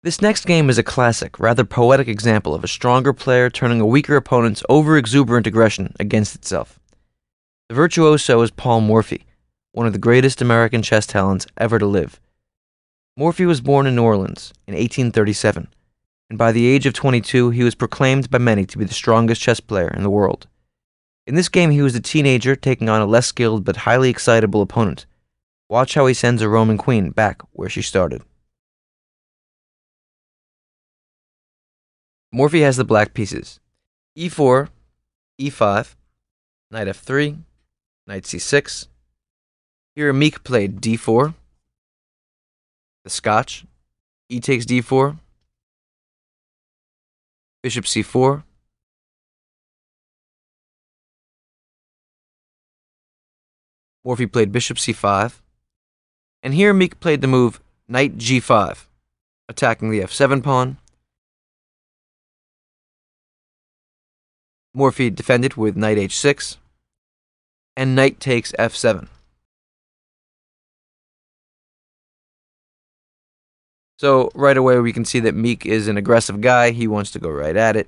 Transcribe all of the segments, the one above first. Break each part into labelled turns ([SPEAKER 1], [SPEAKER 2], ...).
[SPEAKER 1] This next game is a classic, rather poetic example of a stronger player turning a weaker opponent's over-exuberant aggression against itself. The virtuoso is Paul Morphy, one of the greatest American chess talents ever to live. Morphy was born in New Orleans in 1837, and by the age of 22 he was proclaimed by many to be the strongest chess player in the world. In this game he was a teenager taking on a less skilled but highly excitable opponent. Watch how he sends a Roman queen back where she started. Morphy has the black pieces: e4, e5, knight f3, knight c6. Here Meek played d4, the Scotch, e takes d4, bishop c4, Morphy played bishop c5, and here Meek played the move knight g5, attacking the f7 pawn. Morphy defended with knight h6, and knight takes f7. So right away we can see that Meek is an aggressive guy. He wants to go right at it.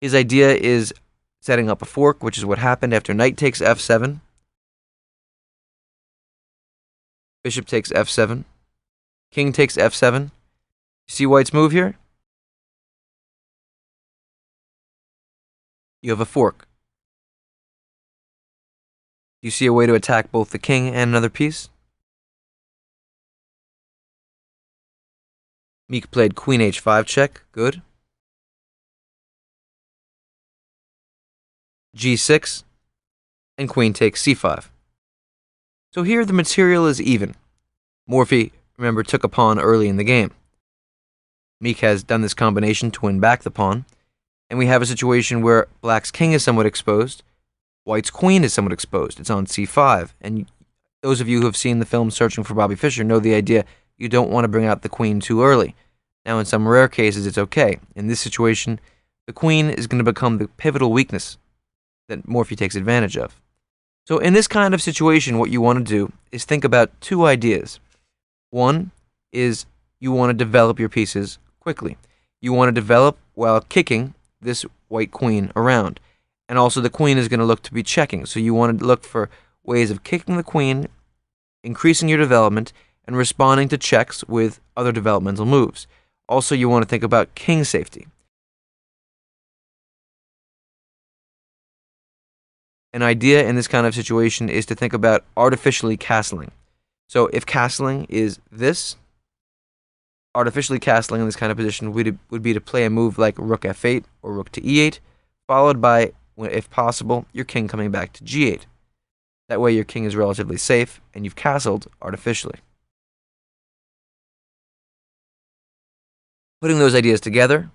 [SPEAKER 1] His idea is setting up a fork, which is what happened after knight takes f7. Bishop takes f7. King takes f7. You see White's move here? You have a fork. Do you see a way to attack both the king and another piece? Meek played queen h5 check. Good. g6, and queen takes c5. So here the material is even. Morphy, remember, took a pawn early in the game. Meek has done this combination to win back the pawn, and we have a situation where Black's king is somewhat exposed, White's queen is somewhat exposed. It's on c5, and those of you who have seen the film Searching for Bobby Fischer know the idea you don't want to bring out the queen too early. Now, in some rare cases, it's okay. In this situation, the queen is going to become the pivotal weakness that Morphy takes advantage of. So in this kind of situation, what you want to do is think about two ideas. One is you want to develop your pieces quickly. You want to develop while kicking this white queen around. And also the queen is going to look to be checking. So you want to look for ways of kicking the queen, increasing your development, and responding to checks with other developmental moves. Also, you want to think about king safety. An idea in this kind of situation is to think about artificially castling. So if castling is this, artificially castling in this kind of position would be to play a move like rook f8 or rook to e8, followed by, if possible, your king coming back to g8. That way your king is relatively safe, and you've castled artificially. Putting those ideas together,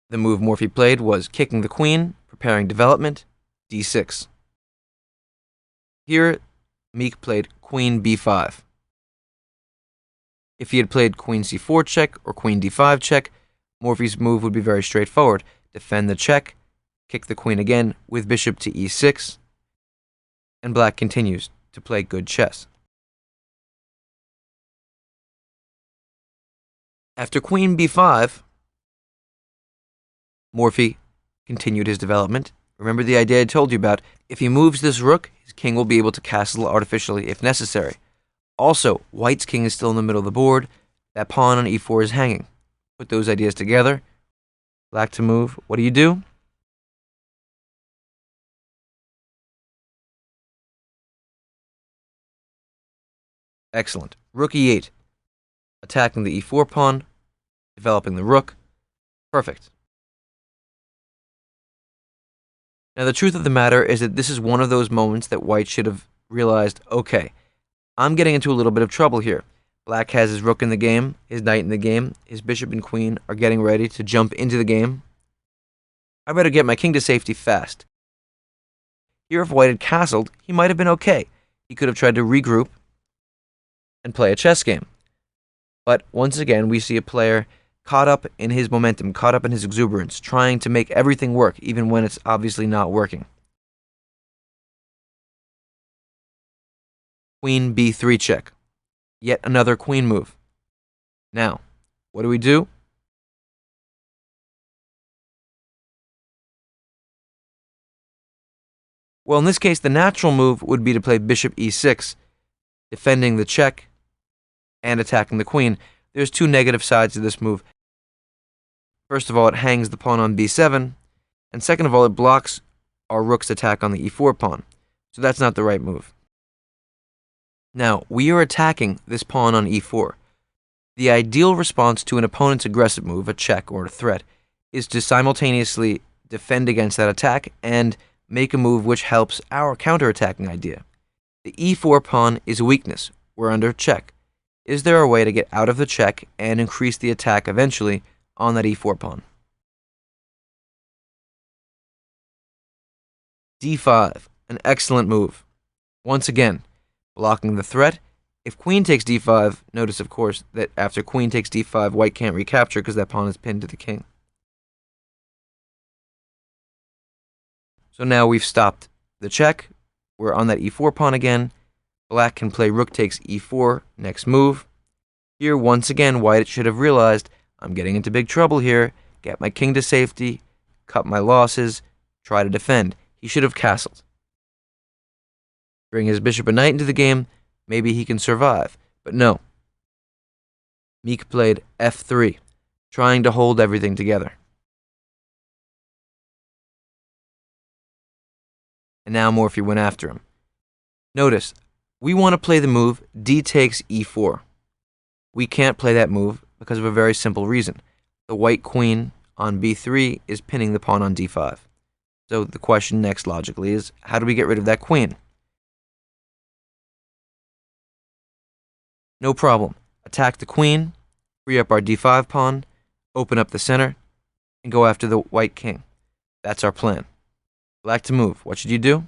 [SPEAKER 1] the move Morphy played was kicking the queen, preparing development, d6. Here, Meek played queen b5. If he had played queen c4 check or queen d5 check, Morphy's move would be very straightforward. Defend the check, kick the queen again with bishop to e6, and Black continues to play good chess. After queen b5, Morphy continued his development. Remember the idea I told you about? If he moves this rook, his king will be able to castle artificially if necessary. Also, White's king is still in the middle of the board. That pawn on e4 is hanging. Put those ideas together. Black to move. What do? Excellent. Rook e8. Attacking the e4 pawn, developing the rook. Perfect. Now, the truth of the matter is that this is one of those moments that White should have realized, okay, I'm getting into a little bit of trouble here. Black has his rook in the game, his knight in the game, his bishop and queen are getting ready to jump into the game. I better get my king to safety fast. Here, if White had castled, he might have been okay. He could have tried to regroup and play a chess game. But once again, we see a player caught up in his momentum, caught up in his exuberance, trying to make everything work, even when it's obviously not working. Queen b3 check. Yet another queen move. Now, what do? Well, in this case, the natural move would be to play bishop e6, defending the check and attacking the queen. There's two negative sides to this move. First of all, it hangs the pawn on b7, and second of all, it blocks our rook's attack on the e4 pawn. So that's not the right move. Now, we are attacking this pawn on e4. The ideal response to an opponent's aggressive move, a check or a threat, is to simultaneously defend against that attack and make a move which helps our counterattacking idea. The e4 pawn is a weakness. We're under check. Is there a way to get out of the check and increase the attack eventually on that e4 pawn? d5, an excellent move. Once again, blocking the threat. If queen takes d5, notice, of course, that after queen takes d5, white can't recapture because that pawn is pinned to the king. So now we've stopped the check. We're on that e4 pawn again. Black can play rook takes e4, next move. Here, once again, white should have realized, I'm getting into big trouble here. Get my king to safety, cut my losses, try to defend. He should have castled. Bring his bishop and knight into the game. Maybe he can survive. But no. Meek played f3, trying to hold everything together. And now Morphy went after him. Notice, we want to play the move d takes e4. We can't play that move because of a very simple reason. The white queen on b3 is pinning the pawn on d5. So the question next logically is, how do we get rid of that queen? No problem. Attack the queen, free up our d5 pawn, open up the center, and go after the white king. That's our plan. Black to move. What should you do?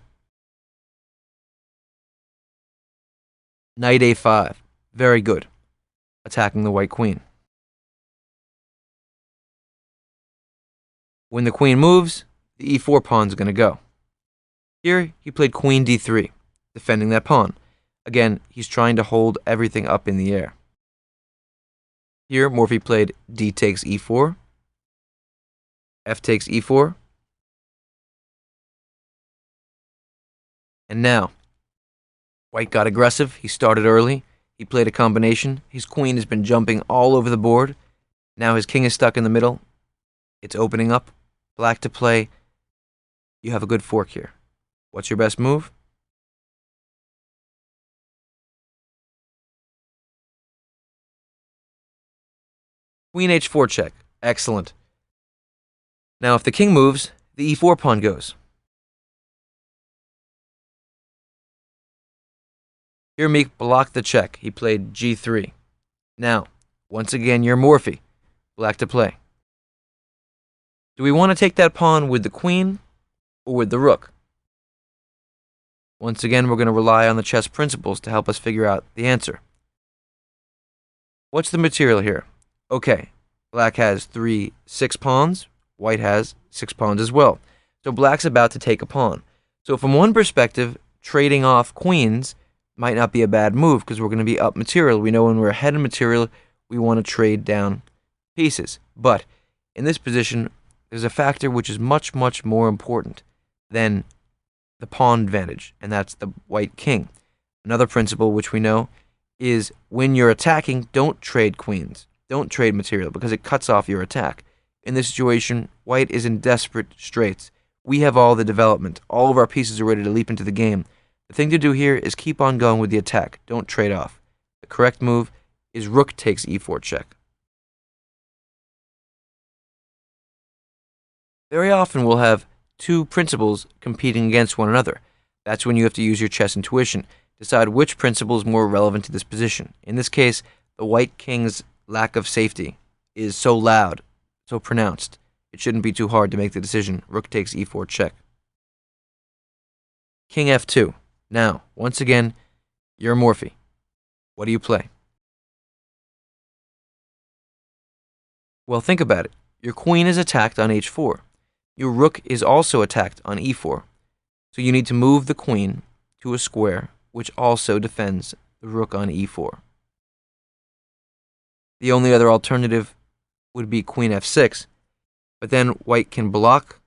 [SPEAKER 1] Knight a5. Very good. Attacking the white queen. When the queen moves, the e4 pawn is going to go. Here, he played queen d3, defending that pawn. Again, he's trying to hold everything up in the air. Here, Morphy played d takes e4, f takes e4, and now, white got aggressive. He started early. He played a combination. His queen has been jumping all over the board. Now his king is stuck in the middle. It's opening up. Black to play. You have a good fork here. What's your best move? Queen h4 check. Excellent. Now if the king moves, the e4 pawn goes. Here Meek blocked the check. He played g3. Now, once again, you're Morphy. Black to play. Do we want to take that pawn with the queen or with the rook? Once again, we're going to rely on the chess principles to help us figure out the answer. What's the material here? Okay, black has 6 pawns. White has 6 pawns as well. So black's about to take a pawn. So from one perspective, trading off queens might not be a bad move because we're going to be up material. We know when we're ahead in material, we want to trade down pieces. But in this position, there's a factor which is much, much more important than the pawn advantage, and that's the white king. Another principle which we know is when you're attacking, don't trade queens. Don't trade material because it cuts off your attack. In this situation, white is in desperate straits. We have all the development. All of our pieces are ready to leap into the game. The thing to do here is keep on going with the attack. Don't trade off. The correct move is rook takes e4 check. Very often we'll have two principles competing against one another. That's when you have to use your chess intuition. Decide which principle is more relevant to this position. In this case, the white king's lack of safety is so loud, so pronounced. It shouldn't be too hard to make the decision. Rook takes e4 check. King f2. Now, once again, you're Morphy. What do you play? Well, think about it. Your queen is attacked on h4. Your rook is also attacked on e4. So you need to move the queen to a square, which also defends the rook on e4. The only other alternative would be queen f6, but then white can block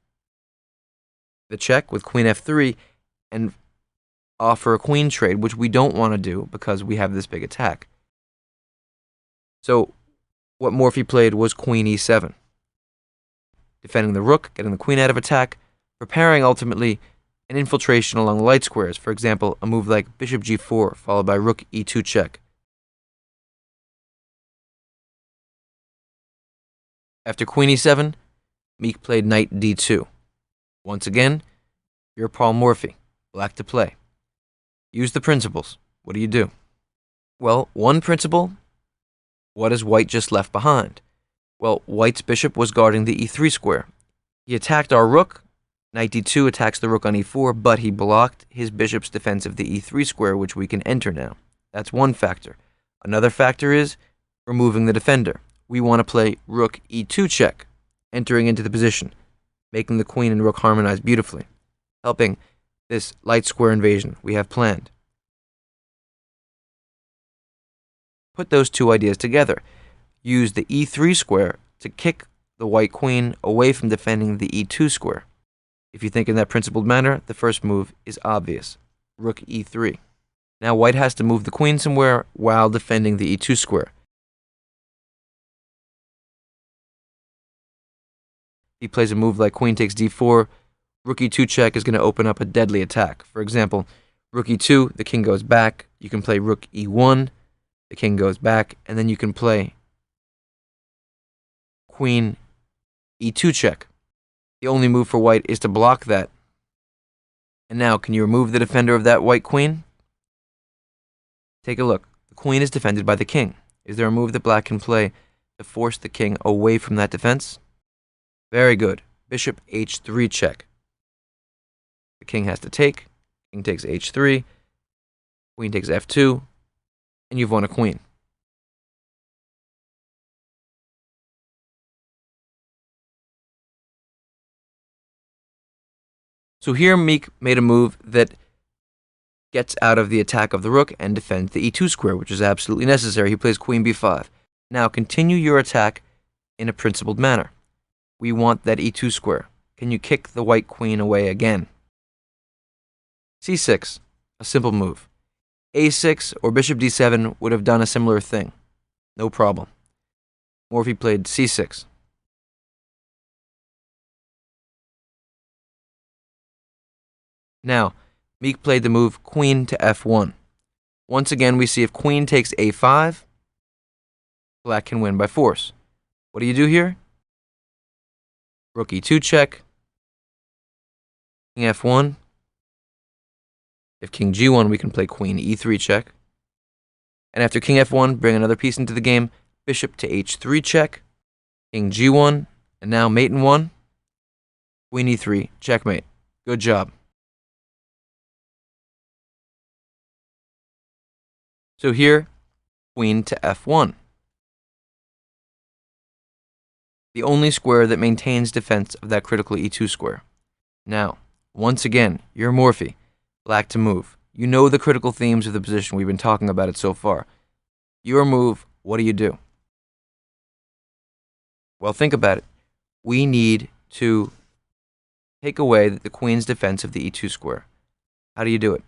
[SPEAKER 1] the check with queen f3 and offer a queen trade, which we don't want to do because we have this big attack. So what Morphy played was queen e7, defending the rook, getting the queen out of attack, preparing ultimately an infiltration along the light squares. For example, a move like bishop g4 followed by rook e2 check. After queen e7, Meek played knight d2. Once again, you're Paul Morphy, black to play. Use the principles. What do you do? Well, one principle, what has white just left behind? Well, white's bishop was guarding the e3 square. He attacked our rook. Knight d2 attacks the rook on e4, but he blocked his bishop's defense of the e3 square, which we can enter now. That's one factor. Another factor is removing the defender. We want to play rook e2 check, entering into the position, making the queen and rook harmonize beautifully, helping this light square invasion we have planned. Put those two ideas together. Use the e3 square to kick the white queen away from defending the e2 square. If you think in that principled manner, the first move is obvious. Rook e3. Now white has to move the queen somewhere while defending the e2 square. He plays a move like queen takes d4. Rook e2 check is going to open up a deadly attack. For example, rook e2, the king goes back. You can play rook e1, the king goes back, and then you can play queen e2 check. The only move for white is to block that. And now, can you remove the defender of that white queen? Take a look. The queen is defended by the king. Is there a move that black can play to force the king away from that defense? Very good. Bishop h3 check. The king has to take. King takes h3. Queen takes f2. And you've won a queen. So here Meek made a move that gets out of the attack of the rook and defends the e2 square, which is absolutely necessary. He plays queen b5. Now continue your attack in a principled manner. We want that e2 square. Can you kick the white queen away again? c6, a simple move. a6 or bishop d7 would have done a similar thing. No problem. Morphy played c6. Now, Meek played the move queen to f1. Once again, we see if queen takes a5, black can win by force. What do you do here? Rook e2 check. King f1. If king g1, we can play queen e3 check. And after king f1, bring another piece into the game. Bishop to h3 check. King g1. And now mate in 1. Queen e3, checkmate. Good job. So here, queen to f1. The only square that maintains defense of that critical e2 square. Now, once again, you're Morphy. Black to move. You know the critical themes of the position. We've been talking about it so far. Your move, what do? Well, think about it. We need to take away the queen's defense of the e2 square. How do you do it?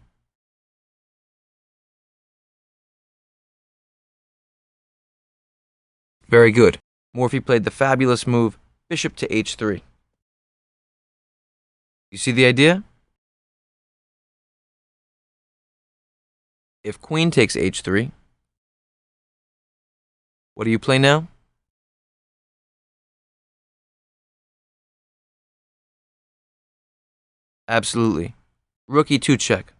[SPEAKER 1] Very good. Morphy played the fabulous move, bishop to h3. You see the idea? If queen takes h3, what do you play now? Absolutely. Rook e2 check.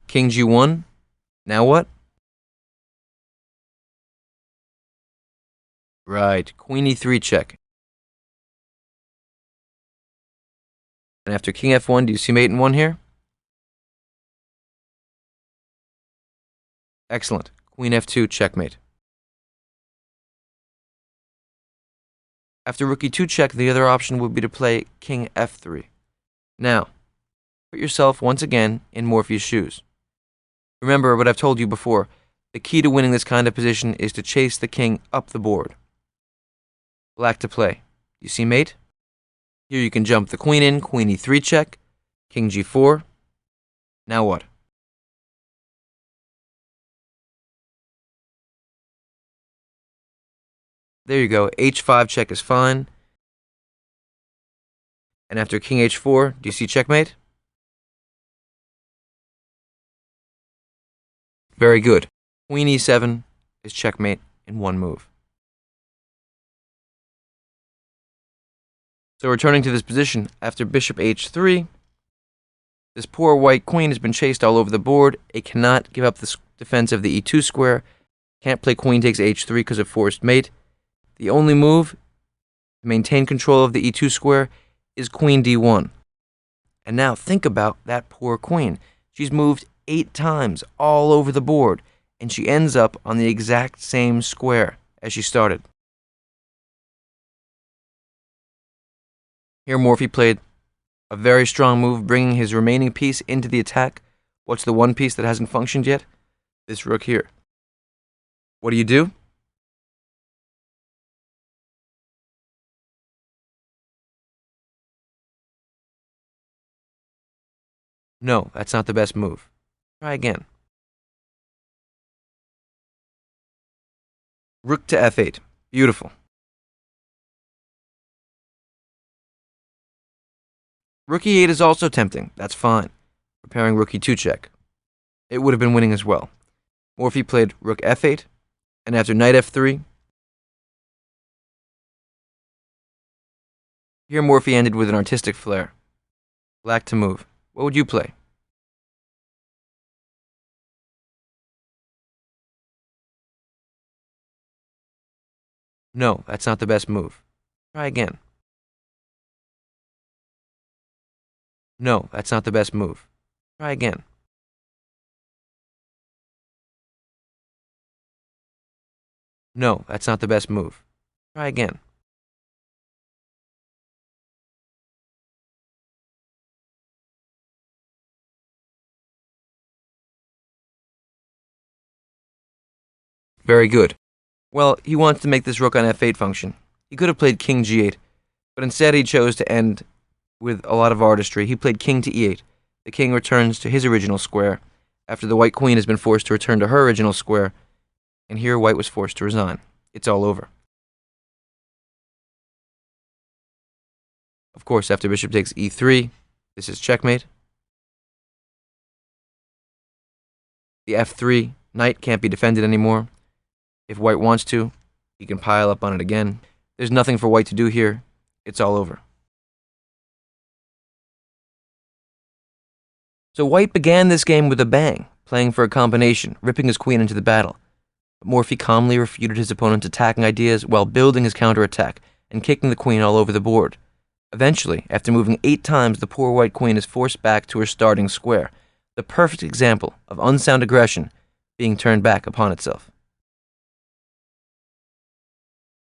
[SPEAKER 1] King g1. Now what? Right. Queen e3 check. And after king f1, do you see mate in 1 here? Excellent. Queen f2, checkmate. After rook e2 check, the other option would be to play king f3. Now, put yourself once again in Morphy's shoes. Remember what I've told you before. The key to winning this kind of position is to chase the king up the board. Black to play. You see mate? Here you can jump the queen in, queen e3 check, king g4. Now what? There you go, h5 check is fine. And after king h4, do you see checkmate? Very good. Queen e7 is checkmate in one move. So returning to this position, after bishop h3, this poor white queen has been chased all over the board. It cannot give up the defense of the e2 square. Can't play queen takes h3 because of forced mate. The only move to maintain control of the e2 square is queen d1. And now think about that poor queen. She's moved 8 times all over the board, and she ends up on the exact same square as she started. Here Morphy played a very strong move, bringing his remaining piece into the attack. What's the one piece that hasn't functioned yet? This rook here. What do? No, that's not the best move. Try again. Rook to f8. Beautiful. Rook e8 is also tempting. That's fine. Preparing rook e2 check. It would have been winning as well. Morphy played rook f8, and after knight f3, here Morphy ended with an artistic flair. Black to move. What would you play? No, that's not the best move. Try again. No, that's not the best move. Try again. No, that's not the best move. Try again. Very good. Well, he wants to make this rook on f8 function. He could have played king g8, but instead he chose to end with a lot of artistry. He played king to e8. The king returns to his original square after the white queen has been forced to return to her original square, and here white was forced to resign. It's all over. Of course, after bishop takes e3, this is checkmate. The f3 knight can't be defended anymore. If white wants to, he can pile up on it again. There's nothing for white to do here. It's all over. So white began this game with a bang, playing for a combination, ripping his queen into the battle. But Morphy calmly refuted his opponent's attacking ideas while building his counterattack and kicking the queen all over the board. Eventually, after moving 8 times, the poor white queen is forced back to her starting square, the perfect example of unsound aggression being turned back upon itself.